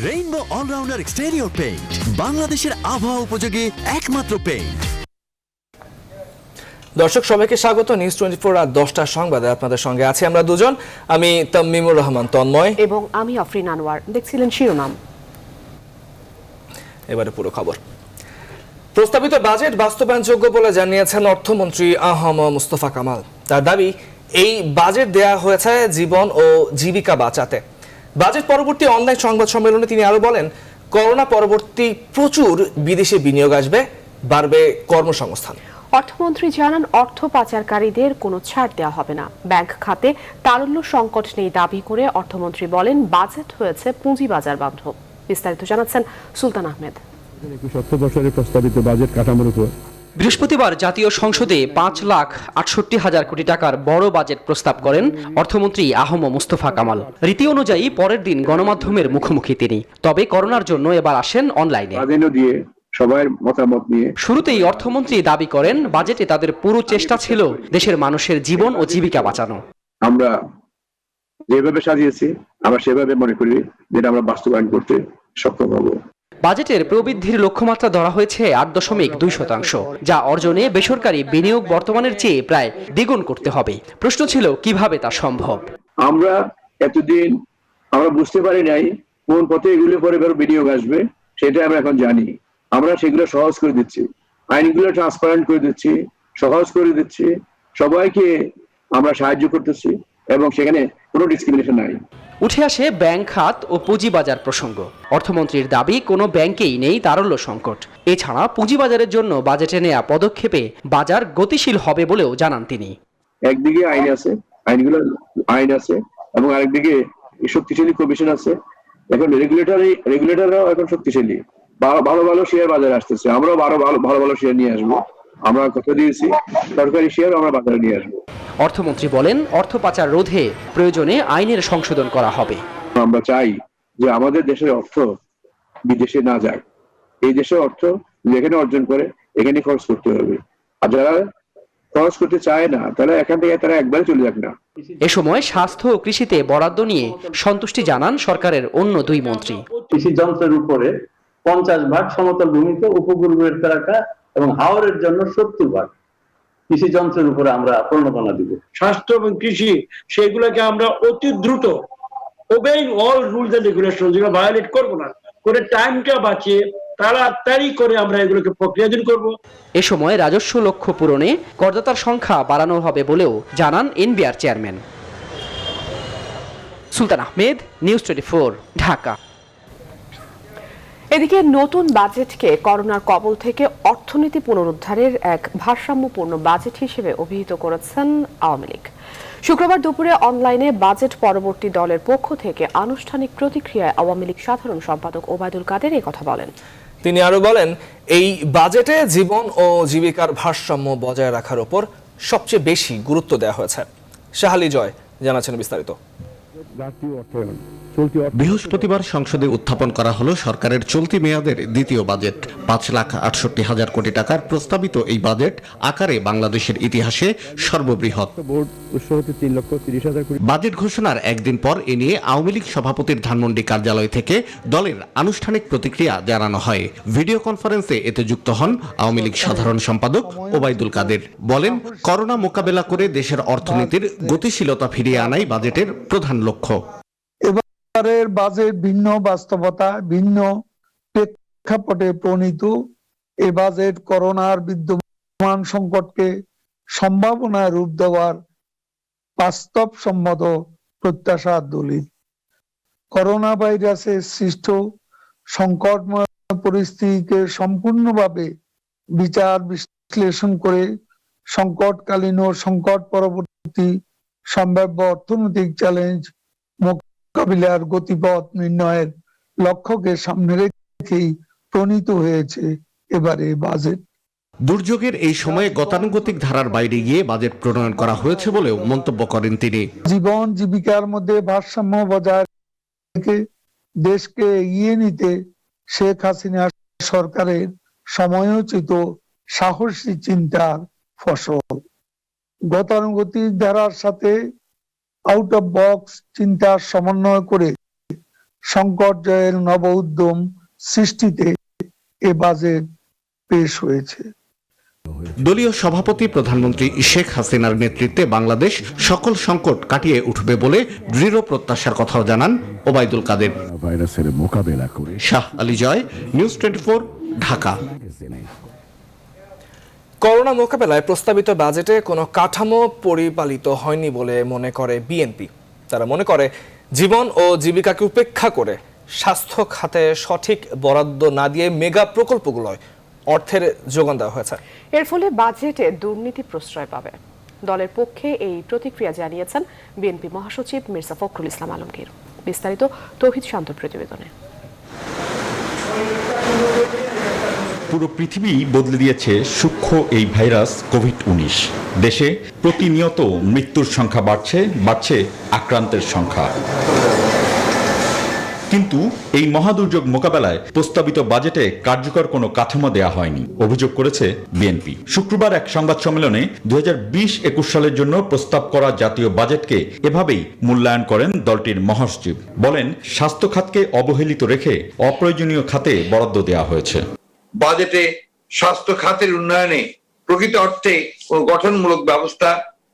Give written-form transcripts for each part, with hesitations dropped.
Rainbow allrounder exterior paint, বাংলাদেশের আবহাওয়া উপযোগী একমাত্র পেইন্ট। দর্শক সবাইকে স্বাগত নিউজ 24 রাত 10টার সংবাদে আপনাদের সঙ্গে আছি আমরা দুজন। আমি তামিমুর রহমান তন্ময় এবং আমি আফরিন আনোয়ার। দেখছিলেন শিরোনাম, এবারে পুরো খবর। প্রস্তাবিত বাজেট বাস্তবায়নযোগ্য বলে জানিয়েছেন অর্থমন্ত্রী আহম মুস্তফা কামাল। তার দাবি, এই বাজেট দেয়া হয়েছে জীবন ও জীবিকা বাঁচাতে। বাজেট পরবর্তী অনলাইন সংবাদ সম্মেলনে তিনি আরো বলেন, করোনা পরবর্তী প্রচুর বিদেশি বিনিয়োগ আসবে, বাড়বে কর্মসংস্থান। অর্থমন্ত্রী জানান, অর্থ পাচারকারীদের কোনো ছাড় দেওয়া হবে না। ব্যাংক খাতে তারল্য সংকট নেই দাবি করে অর্থমন্ত্রী বলেন, বাজেট হয়েছে পুঁজিবাজার বান্ধব। বিস্তারিত জানাচ্ছেন সুলতান আহমেদ। 21 বছরের প্রস্তাবিত বাজেট কাঠামোর উপর বৃহস্পতিবার জাতীয় সংসদে 5,68,000 কোটি টাকার বড় বাজেট প্রস্তাব করেন অর্থমন্ত্রী আহম মুস্তফা কামাল। রীতি অনুযায়ী পরের দিন গণমাধ্যমের মুখোমুখি তিনি। তবে করোনার জন্য এবার আসেন অনলাইনে। সবার মতামত নিয়ে শুরুতেই অর্থমন্ত্রী দাবি করেন, বাজেটে তাদের পুরো চেষ্টা ছিল দেশের মানুষের জীবন ও জীবিকা বাঁচানো। আমরা যেভাবে সাজিয়েছি আমরা সেভাবে মনে করি যেটা আমরা বাস্তবায়ন করতে সক্ষম হব। বাজেটের প্রবৃদ্ধির লক্ষ্যমাত্রা ধরা হয়েছে 8.2%, যা অর্জনে বেসরকারি বিনিয়োগ বর্তমানের চেয়ে প্রায় দ্বিগুণ করতে হবে। প্রশ্ন ছিল, কিভাবে তা সম্ভব? আমরা এতদিন আমরা বুঝতে পারি নাই কোন পথে এগুলো পরে বিনিয়োগ আসবে, সেটা আমরা এখন জানি। আমরা সেগুলো সহজ করে দিচ্ছি, আইনগুলো ট্রান্সপারেন্ট করে দিচ্ছি, সহজ করে দিচ্ছি, সবাইকে আমরা সাহায্য করতেছি এবং সেখানে কোনো ডিসক্রিমিনেশন নাই। উঠে আসে ব্যাংক খাত ও পুঁজিবাজার প্রসঙ্গ। অর্থমন্ত্রীর দাবি, কোনো ব্যাংকেই নেই তারল্য সংকট। এছাড়া পুঁজিবাজারের জন্য বাজেটে নেওয়া পদক্ষেপে বাজার গতিশীল হবে বলেও জানান তিনি। একদিকে আইন আছে, আইন আছে এবং আরেকদিকে শক্তিশালী কমিশন আছে। এখন রেগুলেটররাও এখন শক্তিশালী, ভালো ভালো শেয়ার বাজারে আসতেছে। আমরাও ভালো ভালো শেয়ার নিয়ে আসবো। আমরা কথা দিয়েছি, সরকারি শেয়ার আমরা বাজারে নিয়ে আসবো। অর্থমন্ত্রী বলেন, অর্থ পাচার রোধে প্রয়োজনে আইনের সংশোধন করা হবে। আমরা চাই যে আমাদের দেশের অর্থ বিদেশে না যাক। এই দেশের অর্থ যেখানে অর্জন করে এখানে খরচ করতে হবে। আর যারা খরচ করতে চায় না তারা এখান থেকে তারা একবারে চলে যাক না। এ সময় স্বাস্থ্য ও কৃষিতে বরাদ্দ নিয়ে সন্তুষ্টি জানান সরকারের অন্য দুই মন্ত্রী। কৃষি যন্ত্রের উপরে 50 ভাগ সমতল ভূমিতে উপকূলের এলাকা এবং হাওরের জন্য 70 ভাগ কৃষি যন্ত্রের উপরে আমরা প্রণোদনা দিব। স্বাস্থ্য এবং কৃষি সেগুলোকে আমরা অতি দ্রুত obeying all rules and regulation, যেগুলো ভায়োলেট করবো না, করে টাইমটা বাঁচিয়ে তাড়াতাড়ি করে আমরা এগুলোকে প্রক্রিয়াধীন করব। এ সময় রাজস্ব লক্ষ্য পূরণে করদাতার সংখ্যা বাড়ানো হবে বলেও জানান এনবিআর চেয়ারম্যান। সুলতান আহমেদ, নিউজ 24, ঢাকা। এদিকে নতুন বাজেটকে করোনার কবল থেকে অর্থনীতি পুনরুদ্ধারের এক ভারসাম্যপূর্ণ বাজেট হিসেবে অভিহিত করেছেন আওয়ামী লীগ। শুক্রবার দুপুরে অনলাইনে বাজেট পরবর্তী দলের পক্ষ থেকে আনুষ্ঠানিক প্রতিক্রিয়ায় আওয়ামী লীগ সাধারণ সম্পাদক ওবায়দুল কাদের এই কথা বলেন। তিনি আরো বলেন, এই বাজেটে জীবন ও জীবিকার ভারসাম্য বজায় রাখার উপর সবচেয়ে বেশি গুরুত্ব দেওয়া হয়েছে। শাহালি জয় জানাচ্ছেন বিস্তারিত। বৃহস্পতিবার সংসদে উত্থাপন করা হলো সরকারের চলতি মেয়াদের দ্বিতীয় বাজেট। 5,68,000 কোটি টাকার প্রস্তাবিত এই বাজেট আকারে বাংলাদেশের ইতিহাসে সর্ববৃহৎ। বাজেট ঘোষণার একদিন পর এ নিয়ে আওয়ামী লীগ সভাপতির ধানমন্ডি কার্যালয় থেকে দলের আনুষ্ঠানিক প্রতিক্রিয়া জানানো হয়। ভিডিও কনফারেন্সে এতে যুক্ত হন আওয়ামী লীগ সাধারণ সম্পাদক ওবায়দুল কাদের। বলেন, করোনা মোকাবেলা করে দেশের অর্থনীতির গতিশীলতা ফিরিয়ে আনাই বাজেটের প্রধান লক্ষ্য। এবারের বাজেট ভিন্ন বাস্তবতা, ভিন্ন প্রেক্ষাপটে প্রণীত। এ বাজেট করোনার বিদ্যমান সংকটকে সম্ভাবনায় রূপ দেওয়ার বাস্তবসম্মত প্রত্যাশার দলিল। করোনা ভাইরাসের সৃষ্ট সংকটময় পরিস্থিতিকে সম্পূর্ণভাবে বিচার বিশ্লেষণ করে সংকটকালীন ও সংকট পরবর্তী সম্ভাব্য অর্থনৈতিক চ্যালেঞ্জ মোকাবিলার গতিপথ নির্ণয়ের লক্ষ্যকে সামনে রেখেই প্রণীত হয়েছে এবারে বাজেট। দুর্যোগের এই সময়ে গতানুগতিক ধারার বাইরে গিয়ে বাজেট প্রণয়ন করা হয়েছে বলেও মন্তব্য করেন তিনি। জীবন জীবিকার মধ্যে ভারসাম্য বজায় রেখে দেশকে এগিয়ে নিতে শেখ হাসিনা সরকারের সময়োচিত সাহসী চিন্তার ফসল। গতানুগতিক ধারার সাথে আউট অফ বক্স চিন্তার সমন্বয় করে সংকটজয়ের নব উদ্যম সৃষ্টিতে এ বাজেট পেশ হয়েছে। দলীয় সভাপতি প্রধানমন্ত্রী শেখ হাসিনার নেতৃত্বে বাংলাদেশ সকল সংকট কাটিয়ে উঠবে বলে দৃঢ় প্রত্যাশার কথাও জানান ওবায়দুল কাদের। ভাইরাসের মোকাবেলা করে শাহ আলী জয়, নিউজ 24, ঢাকা। করোনা মোকাবেলায় প্রস্তাবিত বাজেটে কোনো কাঠামো পরিপালিত হয়নি বলে মনে করে বিএনপি। তারা মনে করে জীবন ও জীবিকাকে উপেক্ষা করে স্বাস্থ্য খাতে সঠিক বরাদ্দ না দিয়ে মেগা প্রকল্পগুলোয় অর্থের যোগান দেওয়া হয়েছে। এর ফলে বাজেটে দুর্নীতি প্রশ্রয় পাবে। দলের পক্ষে এই প্রতিক্রিয়া জানিয়েছেন বিএনপি মহাসচিব মির্জা ফখরুল ইসলাম আলমগীর। বিস্তারিত তৌহিদ শান্তর প্রতিবেদনে। পুরো পৃথিবী বদলে দিয়েছে সূক্ষ্ম এই ভাইরাস কোভিড-19। দেশে প্রতিনিয়ত মৃত্যুর সংখ্যা বাড়ছে আক্রান্তের সংখ্যা। কিন্তু এই মহাদুর্যোগ মোকাবেলায় প্রস্তাবিত বাজেটে কার্যকর কোনো কাঠামো দেয়া হয়নি, অভিযোগ করেছে বিএনপি। শুক্রবার এক সংবাদ সম্মেলনে 2020-21 সালের জন্য প্রস্তাব করা জাতীয় বাজেটকে এভাবেই মূল্যায়ন করেন দলটির মহাসচিব। বলেন, স্বাস্থ্য খাতকে অবহেলিত রেখে অপ্রয়োজনীয় খাতে বরাদ্দ দেওয়া হয়েছে। বাজেটে স্বাস্থ্য খাতের উন্নয়নে প্রকৃত অর্থে কোন গঠনমূলক ব্যবস্থা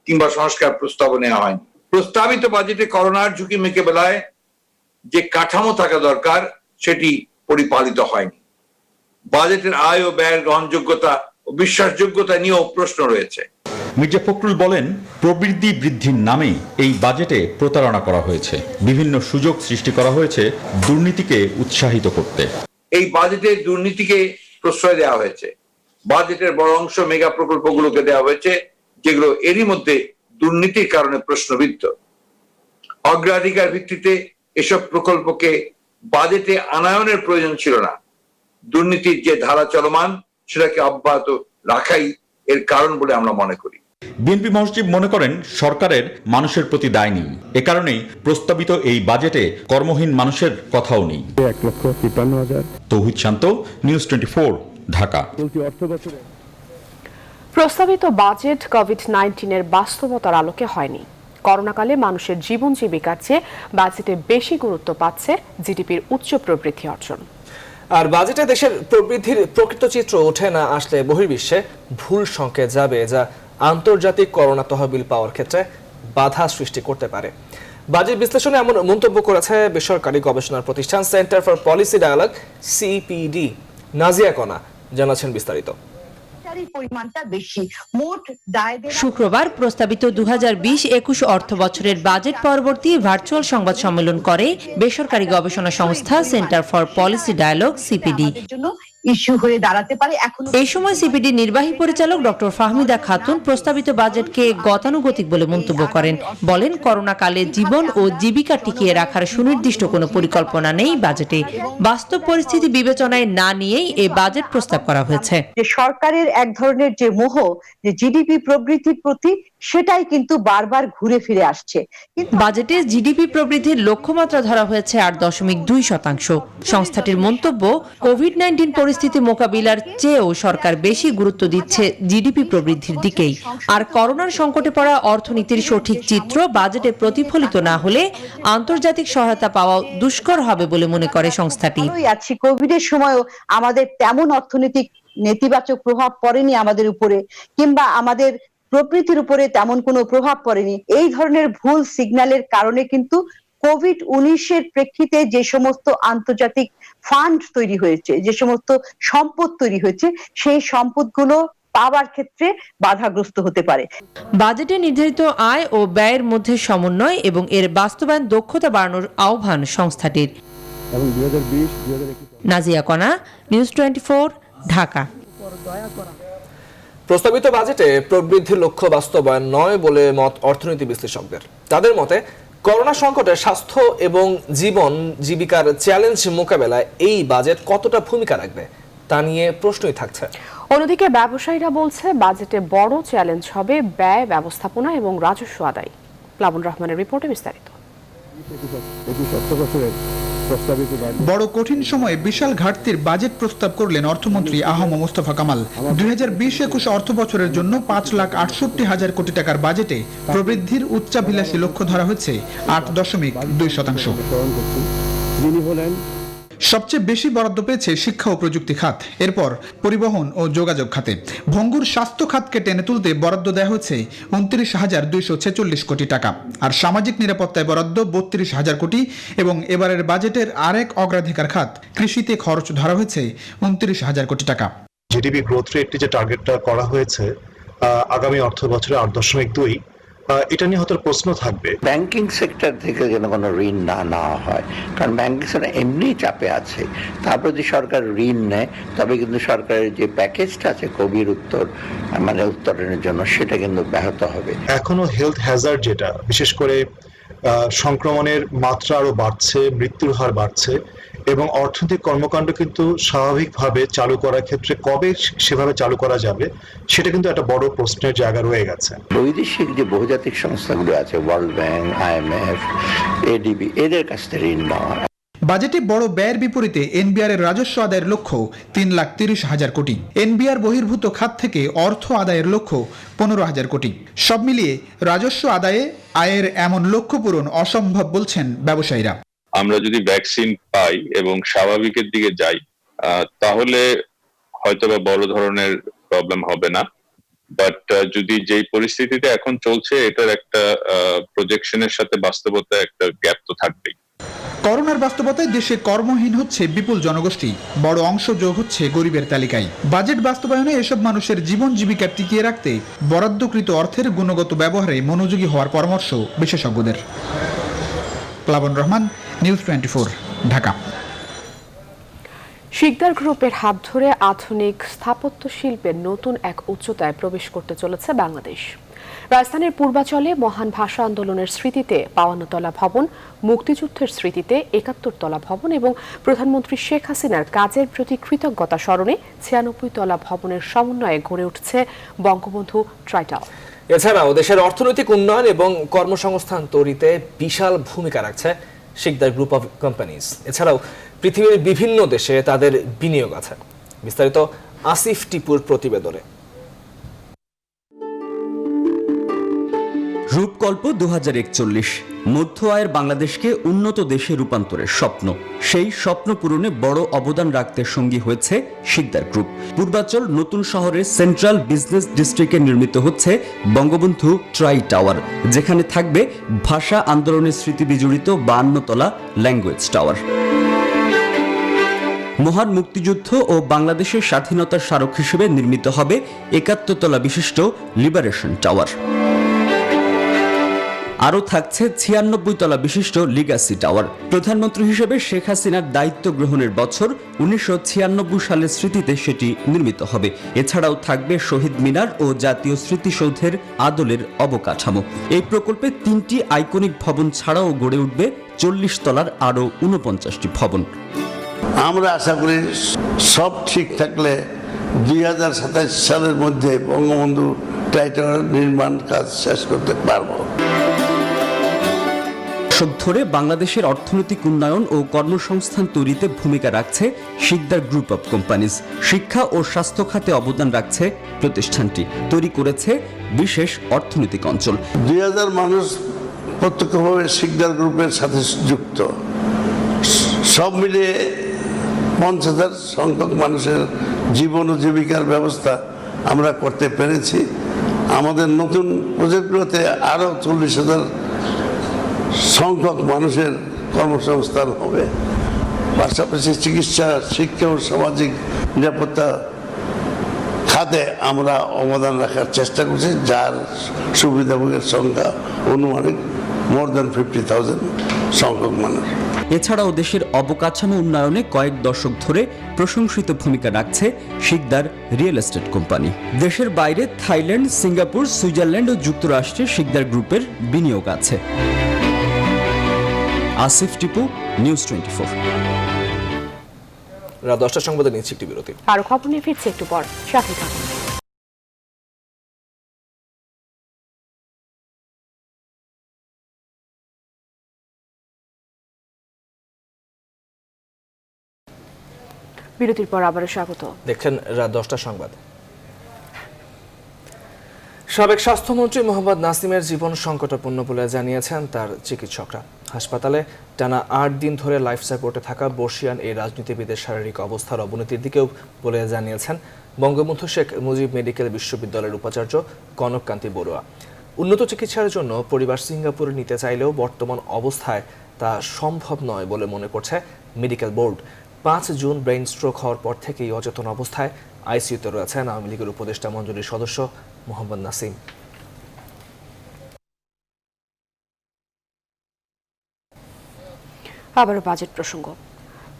কিংবা সংস্কার প্রস্তাব নেওয়া হয়নি। প্রস্তাবিত বাজেটে করোনার ঝুঁকি মোকাবেলায় যে কাঠামো থাকা দরকার সেটি পরিপালিত হয়নি। বাজেটের আয় ও ব্যয়ের গ্রহণযোগ্যতা ও বিশ্বাসযোগ্যতা নিয়েও প্রশ্ন রয়েছে। মির্জা ফখরুল বলেন, প্রবৃদ্ধি বৃদ্ধির নামে এই বাজেটে প্রতারণা করা হয়েছে। বিভিন্ন সুযোগ সৃষ্টি করা হয়েছে দুর্নীতিকে উৎসাহিত করতে। এই বাজেটে দুর্নীতিকে প্রশ্রয় দেওয়া হয়েছে। বাজেটের বড় অংশ মেগা প্রকল্পগুলোকে দেওয়া হয়েছে, যেগুলো এরই মধ্যে দুর্নীতির কারণে প্রশ্নবিদ্ধ। অগ্রাধিকার ভিত্তিতে এসব প্রকল্পকে বাজেটে আনয়নের প্রয়োজন ছিল না। দুর্নীতির যে ধারা চলমান সেটাকে অব্যাহত রাখাই এর কারণ বলে আমরা মনে করি। বিএনপি মহাসচিব মনে করেন, সরকারের মানুষের প্রতি দায় নেই। এ কারণেই প্রস্তাবিত এই বাজেটে কর্মহীন মানুষের কথাও নেই। 1,53,000। তৌহিদ শান্ত, নিউজ 24, ঢাকা। প্রস্তাবিত বাজেট কোভিড-19 বাস্তবতার আলোকে হয়নি। করোনাকালে মানুষের জীবন জীবিকার চেয়ে বাজেটে বেশি গুরুত্ব পাচ্ছে জিডিপির উচ্চ প্রবৃদ্ধি অর্জন। আর বাজেটে দেশের প্রবৃদ্ধির প্রকৃত চিত্র ওঠে না আসলে বহির্বিশ্বে ভুল সংকেত যাবে, যা আন্তর্জাতিক করোনা তহবিল পাওয়ার ক্ষেত্রে বাধা সৃষ্টি করতে পারে। বাজেট বিশ্লেষণে এমন মন্তব্য করেছে বেসরকারি গবেষণা প্রতিষ্ঠান centre for policy dialogue CPD. Nazia Kona জানাচ্ছেন বিস্তারিত। শুক্রবার প্রস্তাবিত 2020-21 অর্থ বছরের বাজেট পরবর্তী ভার্চুয়াল সংবাদ সম্মেলন করে বেসরকারি গবেষণা সংস্থা centre for policy dialogue CPD. Issue হয়ে দাঁড়াতে পারে। এই সময় সিপিডি নির্বাহী পরিচালক ডক্টর ফাহমিদা খাতুন প্রস্তাবিত বাজেটকে গতানুগতিক বলে মন্তব্য করেন। বলেন, করোনা কালে জীবন ও জীবিকা টিকিয়ে রাখার সুনির্দিষ্ট কোনো পরিকল্পনা নেই বাজেটে। বাস্তব পরিস্থিতি বিবেচনায় না নিয়েই এই বাজেট প্রস্তাব করা হয়েছে। যে সরকারের এক ধরনের যে মোহ যে জিডিপি প্রবৃদ্ধির প্রতি, সেটাই কিন্তু বারবার ঘুরে ফিরে আসছে। বাজেটে জিডিপি প্রবৃদ্ধির লক্ষ্যমাত্রা ধরা হয়েছে 8.2%। সংস্থাটির মন্তব্য, কোভিড-19 পরিস্থিতি মোকাবিলার চেয়েও সরকার বেশি গুরুত্ব দিচ্ছে জিডিপি প্রবৃদ্ধির দিকেই। আর করোনার সংকটে পড়া অর্থনীতির সঠিক চিত্র বাজেটে প্রতিফলিত না হলে আন্তর্জাতিক সহায়তা পাওয়া দুষ্কর হবে বলে মনে করে সংস্থাটি। কোভিডের সময়ও আমাদের তেমন অর্থনৈতিক নেতিবাচক প্রভাব পড়েনি আমাদের উপরে, কিংবা আমাদের প্রবৃদ্ধির উপরে তেমন কোনো প্রভাব পড়েনি। এই ধরনের ভুল সিগন্যালের কারণে কিন্তু কোভিড-19 প্রেক্ষিতে যে সমস্ত আন্তর্জাতিক ফান্ড তৈরি হয়েছে, যে সমস্ত সম্পদ তৈরি হয়েছে, সেই সম্পদগুলো পাওয়ার ক্ষেত্রে বাধাগ্রস্ত হতে পারে। বাজেটে নির্ধারিত আয় ও ব্যয়ের মধ্যে সমন্বয় এবং এর বাস্তবায়ন দক্ষতা বাড়ানোর আহ্বান সংস্থাটির। নাজিয়া কণা, নিউজ 24, ঢাকা। প্রস্তাবিত বাজেটে প্রবৃদ্ধির লক্ষ্য বাস্তবায়ন নয় বলে মত অর্থনীতি বিশ্লেষকদের। তাদের মতে, করোনা সংকটে স্বাস্থ্য এবং জীবন জীবিকার চ্যালেঞ্জ মোকাবেলায় এই বাজেট কতটা ভূমিকা রাখবে তা নিয়ে প্রশ্নই থাকছে। অন্যদিকে ব্যবসায়ীরা বলছে, বাজেটে বড় চ্যালেঞ্জ হবে ব্যয় ব্যবস্থাপনা এবং রাজস্ব আদায়। প্লাবন রহমানের রিপোর্টে বিস্তারিত। বড় কঠিন সময়ে বিশাল ঘাটতির বাজেট প্রস্তাব করলেন অর্থমন্ত্রী আহম মোস্তফা কামাল। 2020-21 অর্থ বছরের জন্য 5,68,000 কোটি টাকার বাজেটে প্রবৃদ্ধির উচ্চাভিলাষী লক্ষ্য ধরা হয়েছে 8.2%। যিনি হলেন সবচেয়ে বেশি বরাদ্দ পেয়েছে শিক্ষা ও প্রযুক্তি খাত, এরপর পরিবহন ও যোগাযোগ খাতে। ভঙ্গুর স্বাস্থ্য খাতকে টেনে তুলতে বরাদ্দ দেওয়া হয়েছে 29,246 কোটি টাকা, আর সামাজিক নিরাপত্তায় বরাদ্দ 32,000 কোটি। এবং এবারের বাজেটের আরেক অগ্রাধিকার খাত কৃষিতে খরচ ধরা হয়েছে 29,000 কোটি টাকা। জিডিপি গ্রোথ রেটটি যে টার্গেটটা করা হয়েছে আগামী অর্থ বছরে 8.2, এটা নিয়ে হয়তো প্রশ্ন থাকবে। ব্যাংকিং সেক্টর থেকে যেন কোনো ঋণ না নেওয়া হয়, কারণ ব্যাংকিং সেক্টর এমনি চাপে আছে। তারপর যদি সরকার ঋণ নেয় তবে কিন্তু সরকারের যে প্যাকেজটা আছে কোভিড উত্তরণের জন্য সেটা কিন্তু ব্যাহত হবে। এখনো হেলথ হ্যাজার্ড যেটা, বিশেষ করে সংক্রমণের মাত্রা আরো বাড়ছে, মৃত্যুর হার বাড়ছে, এবং অর্থনৈতিক কর্মকাণ্ড কিন্তু স্বাভাবিকভাবে চালু করার ক্ষেত্রে কবে সেভাবে চালু করা যাবে সেটা কিন্তু একটা বড় প্রশ্নের জায়গা রয়ে গেছে। বৈদেশিক যে বহুজাতিক সংস্থাগুলো আছে, ওয়ার্ল্ড ব্যাংক, IMF, ADB, এদের কাছ থেকে ঋণ নেওয়া। বাজেটে বড় ব্যয়ের বিপরীতে এনবিআর এর রাজস্ব আদায়ের লক্ষ্য 3,30,000 কোটি। এনবিআর বহির্ভূত খাত থেকে অর্থ আদায়ের লক্ষ্য 15,000 কোটি। সব মিলিয়ে রাজস্ব আয়ের এমন লক্ষ্য পূরণ অসম্ভব বলছেন ব্যবসায়ীরা। আমরা যদি ভ্যাকসিন পাই এবং স্বাভাবিকের দিকে যাই তাহলে হয়তোবা বড় ধরনের প্রবলেম হবে না, বাট যদি যেই পরিস্থিতিতে এখন চলছে এটার একটা প্রজেকশনের সাথে বাস্তবতা একটা গ্যাপ তো থাকবেই। করোনার বাস্তবতায় দেশে কর্মহীন হচ্ছে বিপুল জনগোষ্ঠী, বড় অংশ যোগ হচ্ছে গরিবের তালিকায়। বাজেট বাস্তবায়নে এসব মানুষের জীবন জীবিকা টিকিয়ে রাখতে বরাদ্দকৃত অর্থের গুণগত ব্যবহারে মনোযোগী হওয়ার পরামর্শ বিশেষজ্ঞদের। প্লাবন রহমান, নিউজ 24, ঢাকা। শিকদার গ্রুপের হাত ধরে আধুনিক স্থাপত্য শিল্পের নতুন এক উচ্চতায় প্রবেশ করতে চলেছে বাংলাদেশ। রাজধানীর পূর্বাচলে মহান ভাষা আন্দোলনের স্মৃতিতে 52 তলা ভবন, মুক্তিযুদ্ধের স্মৃতিতে 71 তলা ভবন এবং প্রধানমন্ত্রী শেখ হাসিনার কাজের প্রতি কৃতজ্ঞতা স্মরণে 96 তলা ভবনের সমন্বয়ে গড়ে উঠছে বঙ্গবন্ধু ট্রাই টাওয়ার। এছাড়াও দেশের অর্থনৈতিক উন্নয়ন এবং কর্মসংস্থান তৈরিতে বিশাল ভূমিকা রাখছে শিকদার গ্রুপ অফ কোম্পানিজ। এছাড়াও পৃথিবীর বিভিন্ন দেশে তাদের বিনিয়োগ আছে। বিস্তারিত আসিফ টিপুর প্রতিবেদনে। রূপকল্প 2041 মধ্য আয়ের বাংলাদেশকে উন্নত দেশে রূপান্তরের স্বপ্ন। সেই স্বপ্ন পূরণে বড় অবদান রাখতে সঙ্গী হয়েছে শিকদার গ্রুপ। পূর্বাচল নতুন শহরের সেন্ট্রাল বিজনেস ডিস্ট্রিক্টে নির্মিত হচ্ছে বঙ্গবন্ধু ট্রাই টাওয়ার, যেখানে থাকবে ভাষা আন্দোলনের স্মৃতি বিজড়িত 52 তলা ল্যাঙ্গুয়েজ টাওয়ার। মহান মুক্তিযুদ্ধ ও বাংলাদেশের স্বাধীনতার স্মারক হিসেবে নির্মিত হবে 71 তলা বিশিষ্ট লিবারেশন টাওয়ার। আরও থাকছে 96 তলা বিশিষ্ট লিগাসি টাওয়ার। প্রধানমন্ত্রী হিসেবে শেখ হাসিনার দায়িত্ব গ্রহণের বছর 1996 সালের স্মৃতিতে সেটি নির্মিত হবে। এছাড়াও থাকবে শহীদ মিনার ও জাতীয় স্মৃতিসৌধের আদলের অবকাঠামো। এই প্রকল্পে 3টি আইকনিক ভবন ছাড়াও গড়ে উঠবে 40 তলার আরও 49টি ভবন। আমরা আশা করি সব ঠিক থাকলে 2027 সালের মধ্যে বঙ্গবন্ধু ট্রাই টাওয়ার নির্মাণ কাজ শেষ করতে পারব। দশক ধরে বাংলাদেশের অর্থনৈতিক উন্নয়ন ও কর্মসংস্থান তৈরিতে ভূমিকা রাখছে শিকদার গ্রুপ অফ কোম্পানিজ। শিক্ষা ও স্বাস্থ্য খাতে অবদান রাখছে প্রতিষ্ঠানটি। তৈরি করেছে বিশেষ অর্থনৈতিক অঞ্চল। 2000 মানুষ প্রত্যক্ষভাবে শিকদার গ্রুপের সাথে যুক্ত। সব মিলিয়ে 50,000 সংখ্যক মানুষের জীবন ও জীবিকার ব্যবস্থা আমরা করতে পেরেছি। আমাদের নতুন প্রজেক্টগুলোতে আরো 40,000 সংখ্যক মানুষের কর্মসংস্থান হবে। পাশাপাশি চিকিৎসা, শিক্ষা ও সামাজিক নিরাপত্তা খাতে আমরা অবদান রাখার চেষ্টা করছি, যার সুবিধাভোগের সংখ্যা অনুমানিক মোর দ্যান 50,000 সংখ্যক মানুষ। এছাড়াও দেশের অবকাঠামো উন্নয়নে কয়েক দশক ধরে প্রশংসিত ভূমিকা রাখছে শিকদার রিয়েল এস্টেট কোম্পানি। দেশের বাইরে থাইল্যান্ড, সিঙ্গাপুর, সুইজারল্যান্ড ও যুক্তরাষ্ট্রে শিকদার গ্রুপের বিনিয়োগ আছে। আসিফ টিপু, নিউজ 24। রাত 10টার সংবাদে নিচ্ছি একটি বিরতি। আরো খবর নিয়ে ফিরছে একটু পর, সাথে থাকুন। বিরতির পর আবারও স্বাগত। দেখছেন রাত 10টার সংবাদ। সাবেক স্বাস্থ্যমন্ত্রী মোহাম্মদ নাসিমের জীবন সংকটাপন্ন বলে জানিয়েছেন তার চিকিৎসকরা। হাসপাতালে টানা 8 দিন ধরে লাইফ সাপোর্টে থাকা বর্ষিয়ান এই রাজনীতিবিদের শারীরিক অবস্থার অবনতির দিকেও বলে জানিয়েছেন বঙ্গবন্ধু শেখ মুজিব মেডিকেল বিশ্ববিদ্যালয়ের উপাচার্য কনককান্তি বড়ুয়া। উন্নত চিকিৎসার জন্য পরিবার সিঙ্গাপুরে নিতে চাইলেও বর্তমান অবস্থায় তা সম্ভব নয় বলে মনে করছে medical board. 5 June brain stroke হওয়ার পর থেকেই অচেতন অবস্থায় আইসিইউতে রয়েছেন আওয়ামী লীগের উপদেষ্টা মণ্ডলীর সদস্য মোহাম্মদ নাসিম। আবারও বাজেট প্রসঙ্গ।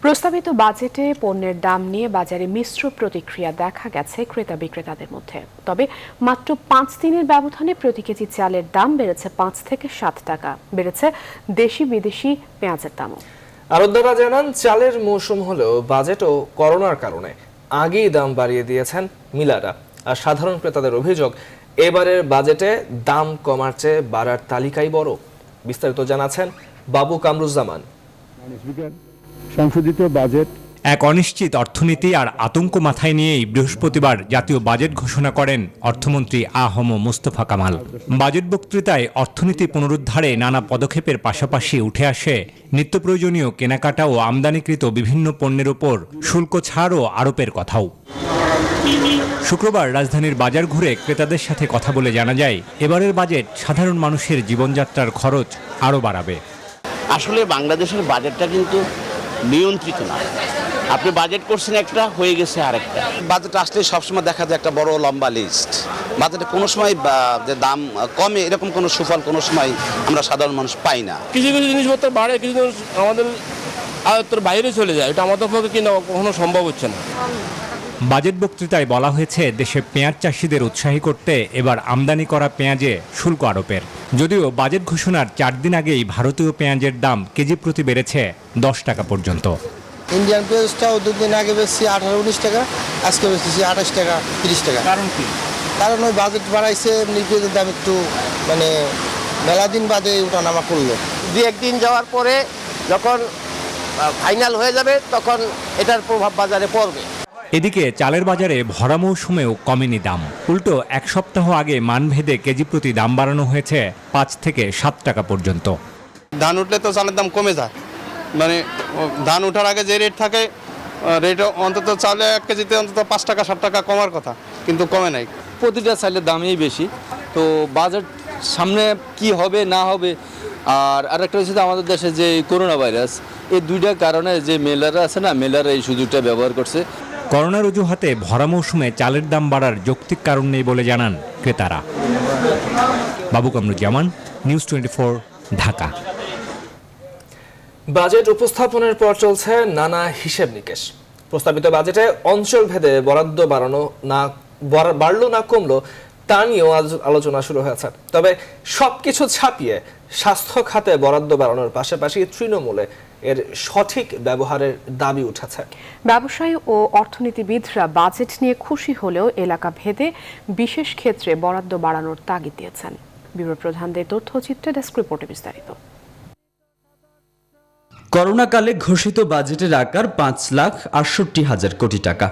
প্রস্তাবিত বাজেটে পণ্যের দাম নিয়ে বাজারে মিশ্র প্রতিক্রিয়া দেখা গেছে ক্রেতা বিক্রেতাদের মধ্যে। তবে মাত্র 5 দিনের ব্যবধানে প্রতি কেজি চালের দাম বেড়েছে 5 থেকে 7 টাকা। বেড়েছে দেশি বিদেশি পেঁয়াজের দামও। আরতদাররা জানান, চালের মৌসুম হলেও বাজেট ও করোনার কারণে আগেই দাম বাড়িয়ে দিয়েছেন মিলাররা। আর সাধারণ ক্রেতাদের অভিযোগ, এবারের বাজেটে দাম কমার চেয়ে বাড়ার তালিকাই বড়। বিস্তারিত জানাচ্ছেন বাবু কামরুজ্জামান। সংশোধিত বাজেট এক অনিশ্চিত অর্থনীতি আর আতঙ্ক মাথায় নিয়েই বৃহস্পতিবার জাতীয় বাজেট ঘোষণা করেন অর্থমন্ত্রী আ.হ.ম মুস্তফা কামাল। বাজেট বক্তৃতায় অর্থনীতি পুনরুদ্ধারে নানা পদক্ষেপের পাশাপাশি উঠে আসে নিত্য প্রয়োজনীয় কেনাকাটা ও আমদানিকৃত বিভিন্ন পণ্যের ওপর শুল্ক ছাড় ও আরোপের কথাও। শুক্রবার রাজধানীর বাজার ঘুরে ক্রেতাদের সাথে কথা বলে জানা যায়, এবারের বাজেট সাধারণ মানুষের জীবনযাত্রার খরচ আরও বাড়াবে। আসলে বাংলাদেশের বাজেটটা কিন্তু নিয়ন্ত্রিত না। আপনি বাজেট করছেন একটা, হয়ে গেছে আরেকটা। বাজেট আসলে সবসময় দেখা যায় একটা বড় লম্বা লিস্ট। বাজেটে কোনো সময় যে দাম কমে এরকম কোনো সুফল কোনো সময় আমরা সাধারণ মানুষ পাই না। কিছু কিছু জিনিসপত্র বাড়ে, কিছু আমাদের আয়ত্তের বাইরে চলে যায়, এটা আমাদের পক্ষে কিনা কখনো সম্ভব হচ্ছে না। বাজেট বক্তৃতায় বলা হয়েছে, দেশে পেঁয়াজ চাষিদের উৎসাহী করতে এবার আমদানি করা পেঁয়াজে শুল্ক আরোপের। যদিও বাজেট ঘোষণার 4 দিন আগেই ভারতীয় পেঁয়াজের দাম কেজি প্রতি বেড়েছে 10 টাকা পর্যন্ত। ইন্ডিয়ান পেঁয়াজটাও 2 দিন আগে বেশি 18-19 টাকা, আজকে বেশি 28 টাকা 30 টাকা। কারণ কি? কারণ ওই বাজেট বাড়াইছে, এমনি পেঁয়াজের দাম একটু মানে মেলা দিন বাদে ওঠানামা করলো। 2-1 দিন যাওয়ার পরে যখন ফাইনাল হয়ে যাবে তখন এটার প্রভাব বাজারে পড়বে। এদিকে চালের বাজারে ভরা মৌসুমেও কমেনি দাম। উল্টো 1 সপ্তাহ আগে মানভেদে কেজি প্রতি দাম বাড়ানো হয়েছে 5 থেকে 7 টাকা পর্যন্ত। ধান উঠলে তো চালের দাম কমে যায়, মানে ধান ওঠার আগে যে রেট থাকে রেট অন্তত চালে 1 কেজিতে অন্তত 5 টাকা 7 টাকা কমার কথা, কিন্তু কমে নাই। প্রতিটা চালের দামই বেশি। তো বাজেট সামনে কি হবে না হবে, আর আরেকটা হচ্ছে আমাদের দেশে যে করোনা ভাইরাস, এই 2টা কারণে যে মেলাররা আছে না, মেলাররা এই সুযোগটা ব্যবহার করছে। করোনার অজুহাতে ভরা মৌসুমে চালের দাম বাড়ার যৌক্তিক কারণ নেই বলে জানান ক্রেতারা। বাবু কামরুজ্জামান, নিউজ 24, ঢাকা। বাজেট উপস্থাপনের পর চলছে নানা হিসেব নিকেশ। প্রস্তাবিত বাজেটে অঞ্চল ভেদে বরাদ্দ বাড়লো না কমলো তা নিয়েও আজ আলোচনা শুরু হয়েছে। তবে সবকিছু ছাপিয়ে স্বাস্থ্য খাতে বরাদ্দ বাড়ানোর পাশাপাশি তৃণমূলে এর সঠিক ব্যবহারের দাবি উঠেছে। ব্যবসায়ী ও অর্থনীতিবিদরা বাজেট নিয়ে খুশি হলেও এলাকা ভেদে বিশেষ ক্ষেত্রে বরাদ্দ বাড়ানোর তাগিদ দিয়েছেন। ব্যুরো প্রধানদের তথ্যচিত্রে ডেস্ক রিপোর্টে বিস্তারিত। করোনাকালে ঘোষিত বাজেটের আকার 5,68,000 কোটি টাকা।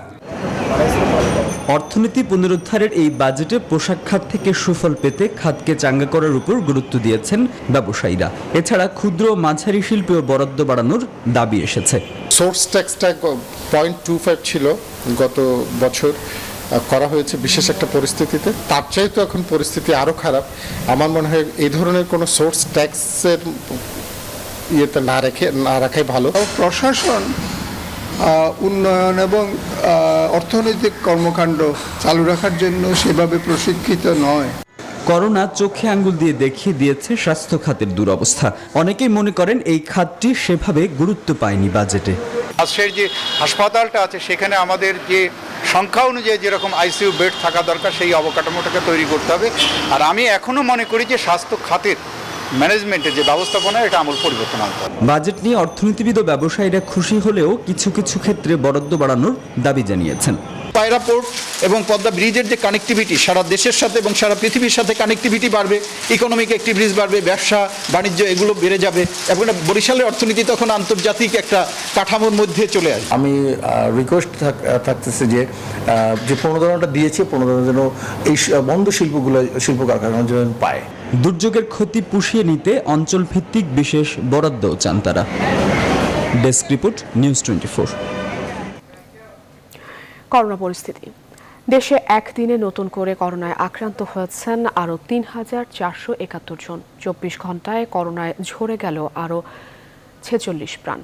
অর্থনীতি পুনরুদ্ধারের এই বাজেটে পোশাক খাত থেকে সুফল পেতে খাতকে চাঙ্গা করার উপর গুরুত্ব দিয়েছেন ব্যবসায়ীরা। এছাড়া ক্ষুদ্র ও মাঝারি শিল্পেও বরাদ্দ বাড়ানোর দাবি এসেছে। সোর্স ট্যাক্সটা 0.25 ছিল গত বছর, করা হয়েছে বিশেষ একটা পরিস্থিতিতে। তার চাইতে এখন পরিস্থিতি আরও খারাপ। আমার মনে হয় এই ধরনের কোনো সোর্স ট্যাক্সের ইয়েতে না রাখাই ভালো। প্রশাসন উন্নয়ন এবং অর্থনৈতিক কর্মকাণ্ড চালু রাখার জন্য সেভাবে প্রশিক্ষিত নয়। করোনা চোখে আঙ্গুল দিয়ে দেখিয়ে দিয়েছে স্বাস্থ্য খাতের দুরবস্থা। অনেকেই মনে করেন এই খাতটি সেভাবে গুরুত্ব পায়নি বাজেটে। আজকের যে হাসপাতালটা আছে সেখানে আমাদের যে সংখ্যা অনুযায়ী যেরকম আইসিইউ বেড থাকা দরকার সেই অবকাঠামোটাকে তৈরি করতে হবে। আর আমি এখনো মনে করি যে স্বাস্থ্য খাতের ম্যানেজমেন্টের যে ব্যবস্থাপনা এটা আমূল পরিবর্তন আনতে হবে। বাজেট নিয়ে অর্থনীতিবিদ ও ব্যবসায়ীরা খুশি হলেও কিছু কিছু ক্ষেত্রে বরাদ্দ বাড়ানোর দাবি জানিয়েছেন। পায়রা পোর্ট এবং পদ্মা ব্রিজের যে কানেক্টিভিটি সারা দেশের সাথে এবং সারা পৃথিবীর সাথে কানেক্টিভিটি বাড়বে, ইকোনমিক অ্যাক্টিভিটিস বাড়বে, ব্যবসা বাণিজ্য এগুলো বেড়ে যাবে এবং বরিশালের অর্থনীতি তখন আন্তর্জাতিক একটা কাঠামোর মধ্যে চলে আসবে। আমি রিকোয়েস্ট থাকতেছে যে প্রণোদনাটা দিয়েছে, প্রণোদনা যেন এই বন্ধ শিল্প কারখানা যেন পায়। দুর্যোগের ক্ষতি পুষিয়ে নিতে অঞ্চল ভিত্তিক বিশেষ বরাদ্দ চান তারা। Desk report, news 24। করোনা পরিস্থিতি। দেশে একদিনে নতুন করে করোনায় আক্রান্ত হয়েছেন আরও ৩,৪৭১ জন। ২৪ ঘন্টায় করোনায় ঝরে গেল আরও ৪৬ প্রাণ।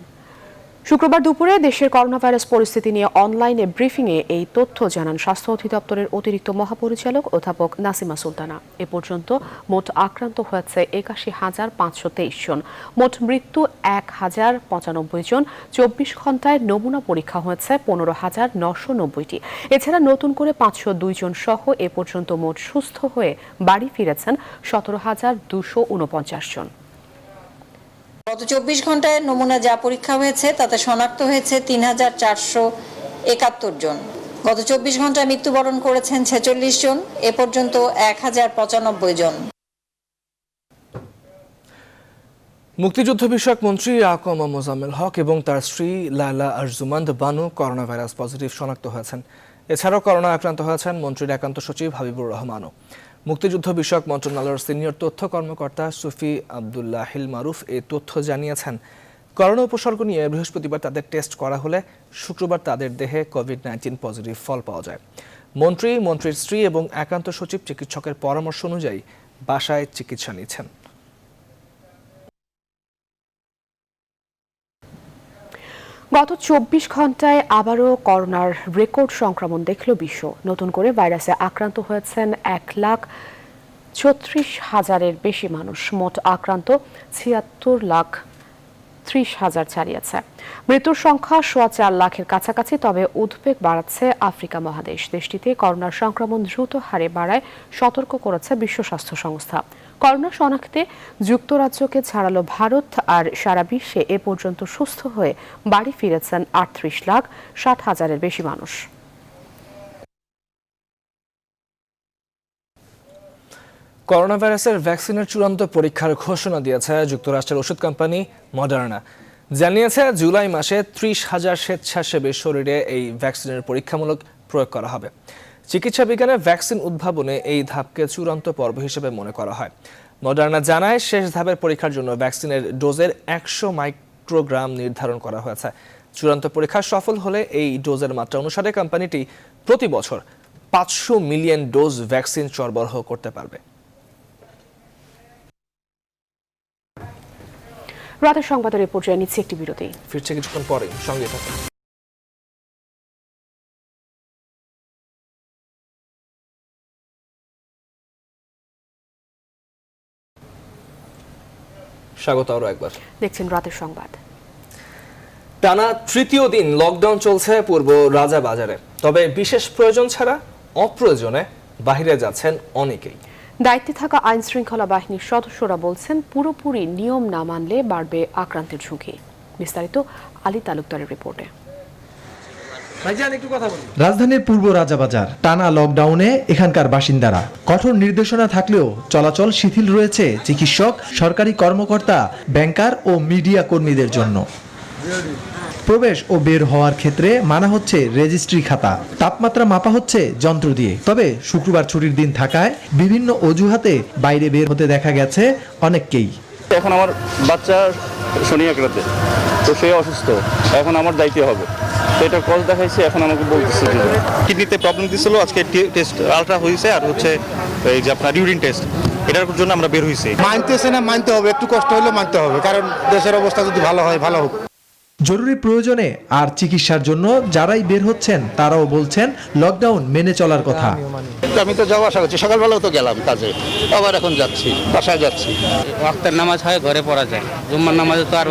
শুক্রবার দুপুরে দেশের করোনা ভাইরাস পরিস্থিতি নিয়ে অনলাইনে ব্রিফিংয়ে এই তথ্য জানান স্বাস্থ্য অধিদপ্তরের অতিরিক্ত মহাপরিচালক অধ্যাপক নাসিমা সুলতানা। এ পর্যন্ত মোট আক্রান্ত হয়েছে ৮১,৫২৩ জন, মোট মৃত্যু ১,০৯৫ জন। ২৪ ঘন্টায় নমুনা পরীক্ষা হয়েছে ১৫,৯৯০টি। এছাড়া নতুন করে ৫০২ জন সহ এ পর্যন্ত মোট সুস্থ হয়ে বাড়ি ফিরেছেন ১৭,২৪৯ জন। গত ২৪ ঘন্টায় নমুনা যা পরীক্ষা হয়েছে তাতে শনাক্ত হয়েছে ৩,৪৭১ জন। গত ২৪ ঘন্টায় মৃত্যুবরণ করেছেন ৪৬ জন, এ পর্যন্ত ১,০৯৫ জন। মুক্তিযুদ্ধ বিষয়ক মন্ত্রী আকম মোজাম্মেল হক এবং তার স্ত্রী Laila Arjumand Banu corona virus positive শনাক্ত হয়েছেন। এছাড়াও করোনা আক্রান্ত হয়েছেন মন্ত্রীর একান্ত সচিব হাবিবুর রহমানও। মুক্তিযুদ্ধ বিষয়ক মন্ত্রণালয়ের সিনিয়র তথ্য কর্মকর্তা সুফি আবদুল্লাহিল মারুফ এই তথ্য জানিয়েছেন। করোনা উপসর্গ নিয়ে বৃহস্পতিবার তাদের টেস্ট করা হলে শুক্রবার তাদের দেহে কোভিড-19 পজিটিভ ফল পাওয়া যায়। মন্ত্রী, মন্ত্রীর স্ত্রী এবং একান্ত সচিব চিকিৎসকের পরামর্শ অনুযায়ী বাসায় চিকিৎসা নিচ্ছেন। গত ২৪ ঘন্টায় আবারও করোনার রেকর্ড সংক্রমণ দেখল বিশ্ব। নতুন করে ভাইরাসে আক্রান্ত হয়েছেন ১,৩৬,০০০-এর বেশি মানুষ। মোট আক্রান্ত ৭৬,৩০,০০০ ছাড়িয়েছে। মৃত্যুর সংখ্যা ৪.৫ লাখের কাছাকাছি। তবে উদ্বেগ বাড়াচ্ছে আফ্রিকা মহাদেশ। দেশটিতে করোনার সংক্রমণ দ্রুত হারে বাড়ায় সতর্ক করেছে বিশ্ব স্বাস্থ্য সংস্থা। করোনা শনাক্তে যুক্তরাজ্যকে ছাড়ালো ভারত। আর সারা বিশ্বে এ পর্যন্ত সুস্থ হয়ে বাড়ি ফিরেছেন ৩৮,৬০,০০০-এর বেশি মানুষ। করোনা ভাইরাসের ভ্যাকসিনের চূড়ান্ত পরীক্ষার ঘোষণা দিয়েছে যুক্তরাষ্ট্রের ওষুধ কোম্পানি মডার্না। জানিয়েছে জুলাই মাসে ৩০,০০০ স্বেচ্ছাসেবীর শরীরে এই ভ্যাকসিনের পরীক্ষামূলক প্রয়োগ করা হবে। চিকিৎসা বিজ্ঞানে ভ্যাকসিন উদ্ভাবনে এই ধাপকে চূড়ান্ত পর্ব হিসেবে মনে করা হয়। মডার্না জানায় শেষ ধাপের পরীক্ষার জন্য ভ্যাকসিনের ডোজের ১০০ মাইক্রোগ্রাম নির্ধারণ করা হয়েছে। চূড়ান্ত পরীক্ষা সফল হলে এই ডোজের মাত্রা অনুসারে কোম্পানিটি প্রতি বছর ৫০০ মিলিয়ন ডোজ ভ্যাকসিন সরবরাহ করতে পারবে। রাতের সংবাদের এ পর্যায়ে নিচ্ছে একটি বিরতি। ফিরছে কিছুক্ষণ পরে, সঙ্গে থাকুন। স্বাগত আরো একবার। দেখছেন রাতের সংবাদ। টানা তৃতীয় দিন লকডাউন চলছে পূর্ব রাজাবাজারে। তবে বিশেষ প্রয়োজন ছাড়া অপ্রয়োজনে বাইরে যাচ্ছেন অনেকেই। দায়িত্বে থাকা আইন শৃঙ্খলা বাহিনীর সদস্যরা বলছেন পুরোপুরি নিয়ম না মানলে বাড়বে আক্রান্তের ঝুঁকি। বিস্তারিত আলী তালুকদারের রিপোর্টে। রাজধানীর পূর্ব রাজাবাজার টানা লকডাউনে এখানকার বাসিন্দারা। কঠোর নির্দেশনা থাকলেও চলাচল শিথিল রয়েছে চিকিৎসক, সরকারি কর্মকর্তা, ব্যাংকার ও মিডিয়া কর্মীদের জন্য। প্রবেশ ও বের হওয়ার ক্ষেত্রে মানা হচ্ছে রেজিস্ট্রি খাতা, তাপমাত্রা মাপা হচ্ছে যন্ত্র দিয়ে। তবে শুক্রবার ছুটির দিন থাকায় বিভিন্ন অজুহাতে বাইরে বের হতে দেখা গেছে অনেককেই। এখন আমার বাচ্চা শনি একরাতে, তো সে অসুস্থ, এখন আমার দায়িত্ব হবে, তো এটা কল দেখাইছে, এখন আমাকে বলতেছে কিডনিতে প্রবলেম দিছিল, আজকে টেস্ট আলট্রা হয়েছে আর হচ্ছে এই যে আপনার ইউরিন টেস্ট, এটার জন্য আমরা বের হয়েছি। মানতেছে না, মানতে হবে, একটু কষ্ট হলেও মানতে হবে, কারণ দেশের অবস্থা যদি ভালো হয় ভালো হোক। জরুরি প্রয়োজনে আর চিকিৎসার জন্য যারাই বের হচ্ছেন তারাও বলছেন লকডাউন মেনে চলার কথা। আমি তো যাওয়া আসা করছি, সকালবেলাও তো গেলাম কাজে, আবার এখন যাচ্ছি, বাসায় যাচ্ছি। ওয়াক্তের নামাজ হয় ঘরে পড়া যায়, জুম্মার নামাজে তো আর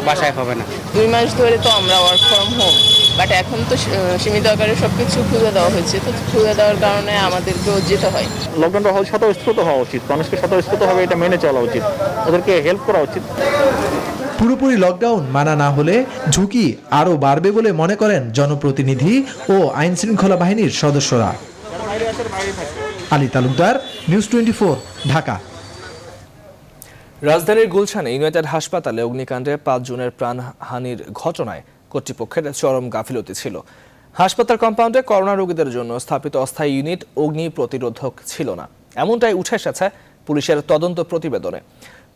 বাসায় হবে না। 2 মাস ধরে তো আমরা ওয়ার্ক ফ্রম হোম, বাট এখন তো সীমিত আকারে সবকিছু খুলে দেওয়া হয়েছে, তো খুলে দেওয়ার কারণে আমাদেরকেও যেতে হয়। লকডাউনটা স্বতঃস্ফূর্ত হওয়া উচিত, মানুষকে স্বতঃস্ফূর্ত হবে এটা মেনে চলা উচিত, ওদেরকে হেল্প করা উচিত। পুরোপুরি লকডাউন মানা না হলে ঝুঁকি আরও বাড়বে বলে মনে করেন জনপ্রতিনিধি ও আইনশৃঙ্খলা বাহিনীর সদস্যরা। আলী তালুকদার, নিউজ 24, ঢাকা। রাজধানীর গুলশানে ইউনাইটেড হাসপাতালে অগ্নিকাণ্ডে 5 জনের প্রাণহানির ঘটনায় কর্তৃপক্ষের চরম গাফিলতি ছিল। হাসপাতাল কম্পাউন্ডে করোনা রোগীদের জন্য স্থাপিত অস্থায়ী ইউনিট অগ্নি প্রতিরোধক ছিল না, এমনটাই উঠে এসেছে পুলিশের তদন্ত প্রতিবেদনে।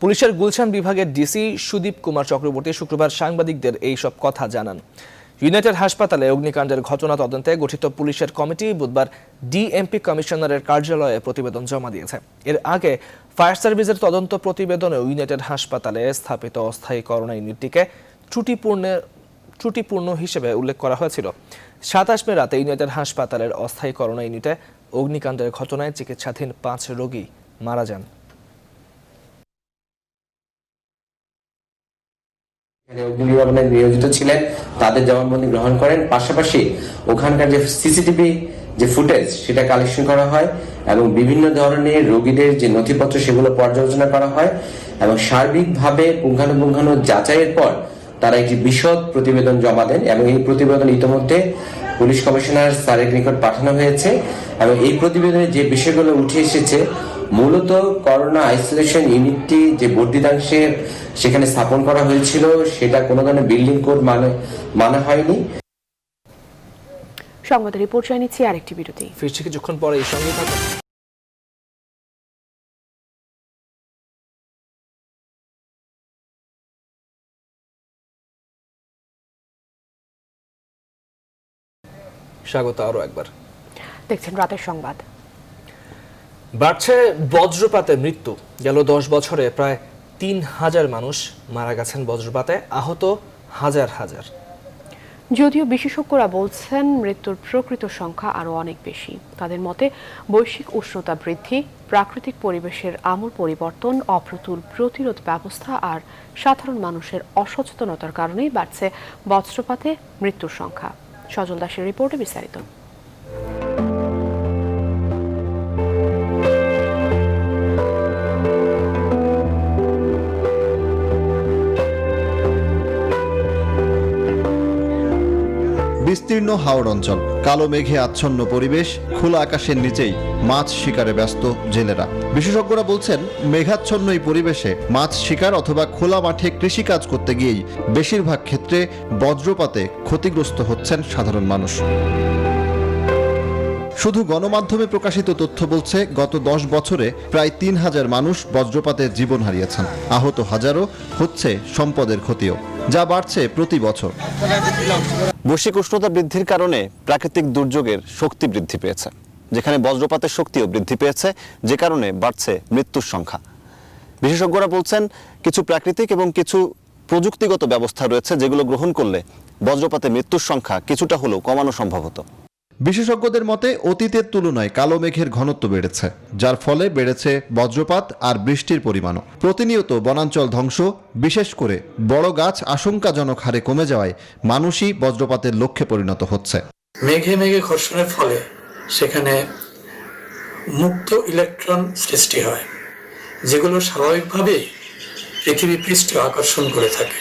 পুলিশের গুলশান বিভাগের ডিসি সুদীপ কুমার চক্রবর্তী শুক্রবার সাংবাদিকদের এই সব কথা জানান। ইউনাইটেড হাসপাতালে অগ্নিকাণ্ডের ঘটনা তদন্তে গঠিত পুলিশের কমিটি বুধবার ডিএমপি কমিশনারের কার্যালয়ে প্রতিবেদন জমা দিয়েছে। এর আগে ফায়ার সার্ভিসের তদন্ত প্রতিবেদনে ইউনাইটেড হাসপাতালে স্থাপিত অস্থায়ী করোনা ইউনিটটিকে ত্রুটিপূর্ণ হিসেবে উল্লেখ করা হয়েছিল। 27 মে রাতে ইউনাইটেড হাসপাতালের অস্থায়ী করোনা ইউনিটে অগ্নিকাণ্ডের ঘটনায় চিকিৎসাধীন 5 রোগী মারা যান। অগ্নি নির্বাপনে নিয়োজিত ছিলেন তাদের জবানবন্দি গ্রহণ করেন, পাশাপাশি ওখানকার যে সিসিটিভি যে ফুটেজ সেটা কালেকশন করা হয় এবং বিভিন্ন ধরনের রোগীদের যে নথিপত্র সেগুলো পর্যালোচনা করা হয় এবং সার্বিকভাবে পুঙ্খানুপুঙ্খানু যাচাইয়ের পর তারা একটি বিশদ প্রতিবেদন জমা দেন এবং এই প্রতিবেদন ইতিমধ্যে পুলিশ কমিশনার স্যারের নিকট পাঠানো হয়েছে এবং এই প্রতিবেদনে যে বিষয়গুলো উঠে এসেছে মূলত করোনা আইসোলেশন ইউনিটটি যে বর্ধিতাংশে সেখানে স্থাপন করা হয়েছিল সেটা কোনো ধরনের বিল্ডিং কোড মানা হয়নি। সংবাদের রিপোর্ট চাই নিচ্ছি আরেকটি বিরতি, ফিরছি কিছুক্ষণ পরে এই সঙ্গে থাকুন। স্বাগত আরো একবার। দেখছেন রাতের সংবাদ। বাড়ছে বজ্রপাতে মৃত্যু। গেল 10 বছরে প্রায় 3000 মানুষ মারা গেছেন বজ্রপাতে, আহত হাজার হাজার। যদিও বিশেষজ্ঞরা বলছেন মৃত্যুর প্রকৃত সংখ্যা আরও অনেক বেশি। তাদের মতে বৈশ্বিক উষ্ণতা বৃদ্ধি, প্রাকৃতিক পরিবেশের আমূল পরিবর্তন, অপ্রতুল প্রতিরোধ ব্যবস্থা আর সাধারণ মানুষের অসচেতনতার কারণেই বাড়ছে বজ্রপাতে মৃত্যুর সংখ্যা। সজল দাসের রিপোর্টে বিস্তারিত। বিস্তীর্ণ হাওড় অঞ্চল, কালো মেঘে আচ্ছন্ন পরিবেশ, খোলা আকাশের নিচেই মাছ শিকারে ব্যস্ত জেলেরা। বিশেষজ্ঞরা বলছেন মেঘাচ্ছন্ন এই পরিবেশে মাছ শিকার অথবা খোলা মাঠে কৃষিকাজ করতে গিয়েই বেশিরভাগ ক্ষেত্রে বজ্রপাতে ক্ষতিগ্রস্ত হচ্ছেন সাধারণ মানুষ। শুধু গণমাধ্যমে প্রকাশিত তথ্য বলছে গত 10 বছরে প্রায় 3000 মানুষ বজ্রপাতে জীবন হারিয়েছেন, আহত হাজারো, হচ্ছে সম্পদের ক্ষতিও, যা বাড়ছে প্রতি বছর। বৈশ্বিক উষ্ণতা বৃদ্ধির কারণে প্রাকৃতিক দুর্যোগের শক্তি বৃদ্ধি পেয়েছে, যেখানে বজ্রপাতের শক্তিও বৃদ্ধি পেয়েছে, যে কারণে বাড়ছে মৃত্যুর সংখ্যা। বিশেষজ্ঞরা বলছেন কিছু প্রাকৃতিক এবং কিছু প্রযুক্তিগত ব্যবস্থা রয়েছে যেগুলো গ্রহণ করলে বজ্রপাতে মৃত্যুর সংখ্যা কিছুটা হলেও কমানো সম্ভব হতো। বিশেষজ্ঞদের মতে অতীতের তুলনায় কালো মেঘের ঘনত্ব বেড়েছে, যার ফলে বেড়েছে বজ্রপাত আর বৃষ্টির পরিমাণও। প্রতিনিয়ত বনাঞ্চল ধ্বংস, বিশেষ করে বড় গাছ আশঙ্কাজনক হারে কমে যাওয়ায় মানুষই বজ্রপাতের লক্ষ্যে পরিণত হচ্ছে। মেঘে মেঘে ঘর্ষণের ফলে সেখানে মুক্ত ইলেকট্রন সৃষ্টি হয়, যেগুলো স্বাভাবিকভাবেই পৃথিবী পৃষ্ঠে আকর্ষণ করে থাকে।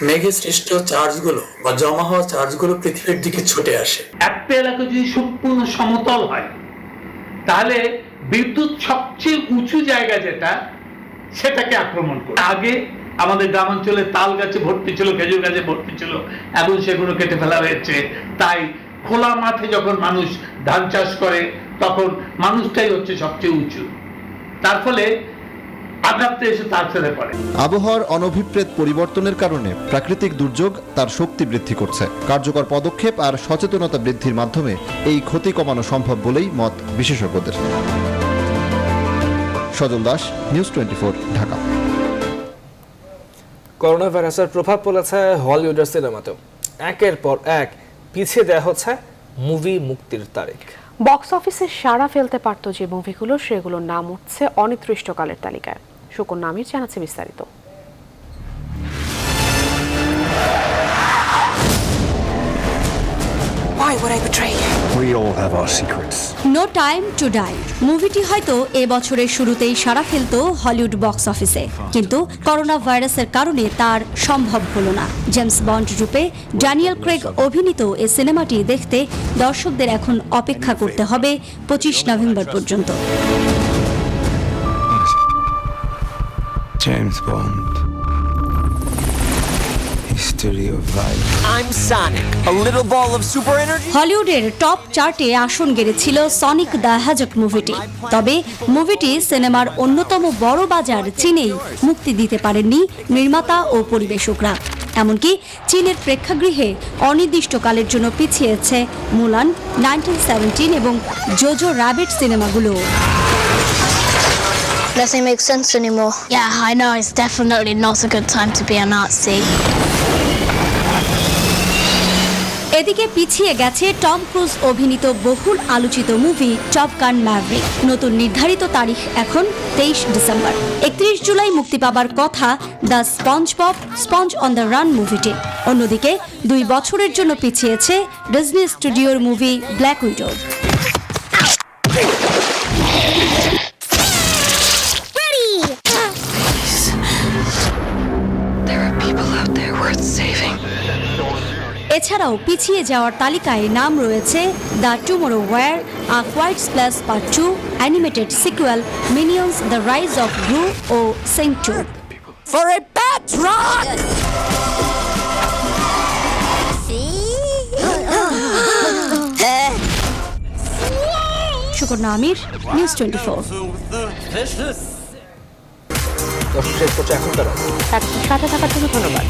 মেঘে সৃষ্ট চার্জগুলো বা জমা হওয়া চার্জগুলো পৃথিবীর দিকে ছুটে আসে। একটা এলাকা যদি সম্পূর্ণ সমতল হয় তাহলে বিদ্যুৎ সবচেয়ে উঁচু জায়গা যেটা সেটাকে আক্রমণ করে। আগে আমাদের গ্রামাঞ্চলে তাল গাছে ভর্তি ছিল, খেজুর গাছে ভর্তি ছিল, এখন সেগুলো কেটে ফেলা হয়েছে। তাই খোলা মাঠে যখন মানুষ ধান চাষ করে তখন মানুষটাই হচ্ছে সবচেয়ে উঁচু, তার ফলে আবহাওয়ার অনভিপ্রেত পরিবর্তনের কারণে প্রাকৃতিক দুর্যোগ তার শক্তি বৃদ্ধি করছে। কার্যকর পদক্ষেপ আর সচেতনতা বৃদ্ধির মাধ্যমে এই ক্ষতি কমানো সম্ভব বলেই মত বিশেষজ্ঞদের। সজল দাস, নিউজ 24, ঢাকা। করোনা ভাইরাসের প্রভাব পড়েছে হলিউডের সিনেমাতেও। একের পর এক পিছিয়ে দেওয়া হচ্ছে মুভি মুক্তির তারিখ। বক্স অফিসে সাড়া ফেলতে পারত যে মুভিগুলো, সেগুলোর নাম উঠছে অনির্দিষ্টকালের তালিকায়। শুকর নামির জানাচ্ছে বিস্তারিত। Why would I betray you? We We all have our secrets. No time to die মুভিটি হয়তো এ বছরের শুরুতেই সাড়া ফেলতো হলিউড বক্স অফিসে, কিন্তু করোনা ভাইরাসের কারণে তার সম্ভব হলো না। জেমস বন্ড রূপে ড্যানিয়েল ক্রেগ অভিনীত এই সিনেমাটি দেখতে দর্শকদের এখন অপেক্ষা করতে হবে 25 নভেম্বর পর্যন্ত। James Bond. History of violence. I'm Sonic, a little ball of super energy. হলিউডের টপ চার্টে আসন গেড়েছিল সনিক দ্য হ্যাজক মুভিটি, তবে মুভিটি সিনেমার অন্যতম বড় বাজার চীনেই মুক্তি দিতে পারেননি নির্মাতা ও পরিবেশকরা। এমনকি চীনের প্রেক্ষাগৃহে অনির্দিষ্টকালের জন্য পিছিয়েছে মুলান, 1917 এবং জোজো র্যাবিট সিনেমাগুলো। Doesn't make sense anymore. Yeah, I know. It's definitely not a good time to be a Nazi. এদিকে পিছিয়ে গেছে টম ক্রুজ অভিনীত বহুল আলোচিত মুভি টপ গান ম্যাভরিক। নতুন নির্ধারিত তারিখ এখন 23 ডিসেম্বর। 31 জুলাই মুক্তি পাবার কথা the SpongeBob sponge on the run মুভিটি। অন্যদিকে 2 বছরের জন্য পিছিয়েছে ডিজনি স্টুডিওর মুভি ব্ল্যাক উইডো। এছাড়াও পিছিয়ে যাওয়ার তালিকায় নাম রয়েছে the tomorrow war, a quiet splash part 2, animated sequel minions, the rise of Gru ও সেন্ট 2। For a bat rock! Sukanya Amir, news 24। দর্শক শেষ করছে এখনকার সাথে থাকার জন্য ধন্যবাদ।